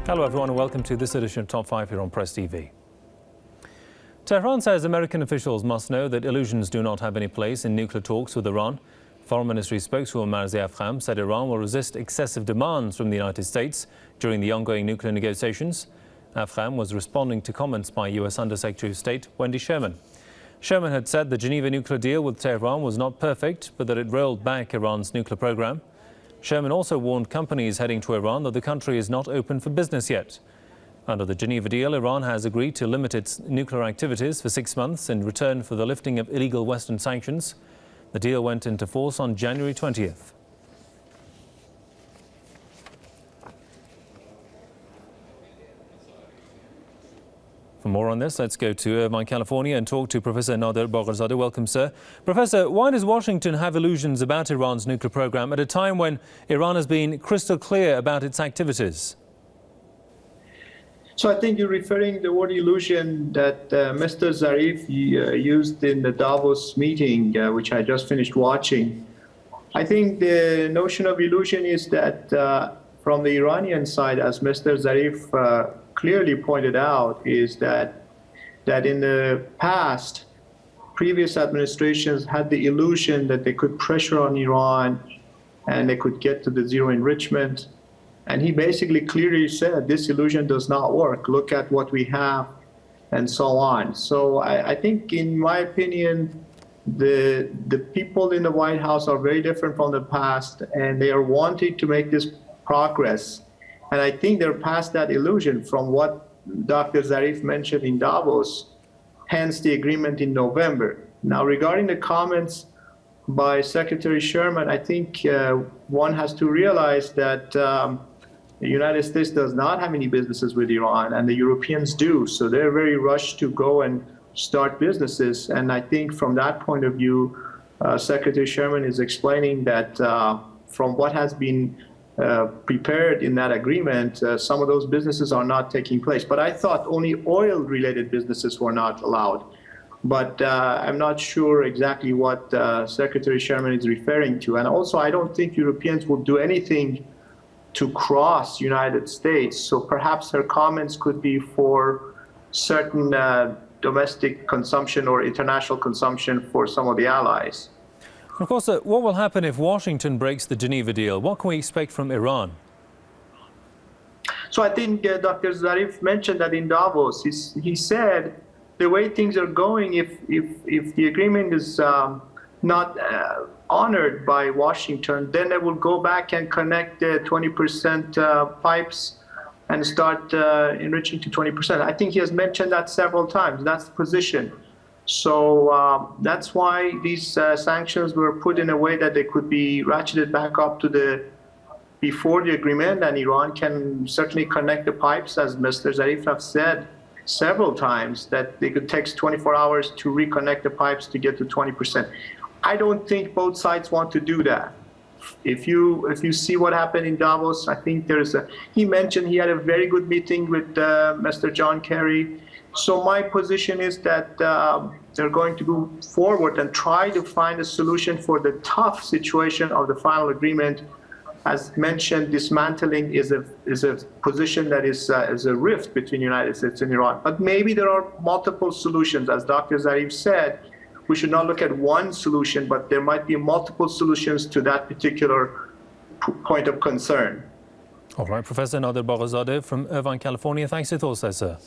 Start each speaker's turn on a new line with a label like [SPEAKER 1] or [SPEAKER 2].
[SPEAKER 1] Hello everyone and welcome to this edition of Top 5 here on Press TV. Tehran says American officials must know that illusions do not have any place in nuclear talks with Iran. Foreign Ministry spokeswoman Afkham said Iran will resist excessive demands from the United States during the ongoing nuclear negotiations. Afkham was responding to comments by US Undersecretary of State Wendy Sherman. Sherman had said the Geneva nuclear deal with Tehran was not perfect, but that it rolled back Iran's nuclear program. Sherman also warned companies heading to Iran that the country is not open for business yet. Under the Geneva deal, Iran has agreed to limit its nuclear activities for 6 months in return for the lifting of illegal Western sanctions. The deal went into force on January 20th. For more on this, let's go to Irvine, California and talk to Professor Nader Bagherzadeh. Welcome, sir. Professor, why does Washington have illusions about Iran's nuclear program at a time when Iran has been crystal clear about its activities?
[SPEAKER 2] So I think you're referring to the word illusion that Mr. Zarif used in the Davos meeting, which I just finished watching. I think the notion of illusion is that from the Iranian side, as Mr. Zarif clearly pointed out, is that in the past, previous administrations had the illusion that they could pressure on Iran and they could get to the zero enrichment. And he basically clearly said this illusion does not work. Look at what we have and so on. So I think, in my opinion, the people in the White House are very different from the past, and they are wanting to make this progress. And I think they're past that illusion from what Dr. Zarif mentioned in Davos, hence the agreement in November. Now, regarding the comments by Secretary Sherman, I think one has to realize that the United States does not have any businesses with Iran, and the Europeans do. So they're very rushed to go and start businesses. And I think from that point of view, Secretary Sherman is explaining that from what has been prepared in that agreement, some of those businesses are not taking place. But I thought only oil-related businesses were not allowed. But I'm not sure exactly what Secretary Sherman is referring to. And also, I don't think Europeans will do anything to cross United States. So perhaps her comments could be for certain domestic consumption or international consumption for some of the allies.
[SPEAKER 1] Of course, what will happen if Washington breaks the Geneva deal? What can we expect from Iran?
[SPEAKER 2] So I think Dr. Zarif mentioned that in Davos. He said the way things are going, if the agreement is not honored by Washington, then they will go back and connect the 20% pipes and start enriching to 20%. I think he has mentioned that several times. That's the position. So that's why these sanctions were put in a way that they could be ratcheted back up to before the agreement, and Iran can certainly connect the pipes, as Mr. Zarif have said several times, that they could take 24 hours to reconnect the pipes to get to 20%. I don't think both sides want to do that. If you see what happened in Davos, I think he mentioned he had a very good meeting with Mr. John Kerry. So my position is that they're going to go forward and try to find a solution for the tough situation of the final agreement. As mentioned, dismantling is a position that is a rift between the United States and Iran. But maybe there are multiple solutions. As Dr. Zarif said, we should not look at one solution, but there might be multiple solutions to that particular point of concern.
[SPEAKER 1] All right, Professor Nader Bagherzadeh from Irvine, California. Thanks for your thoughts there, sir.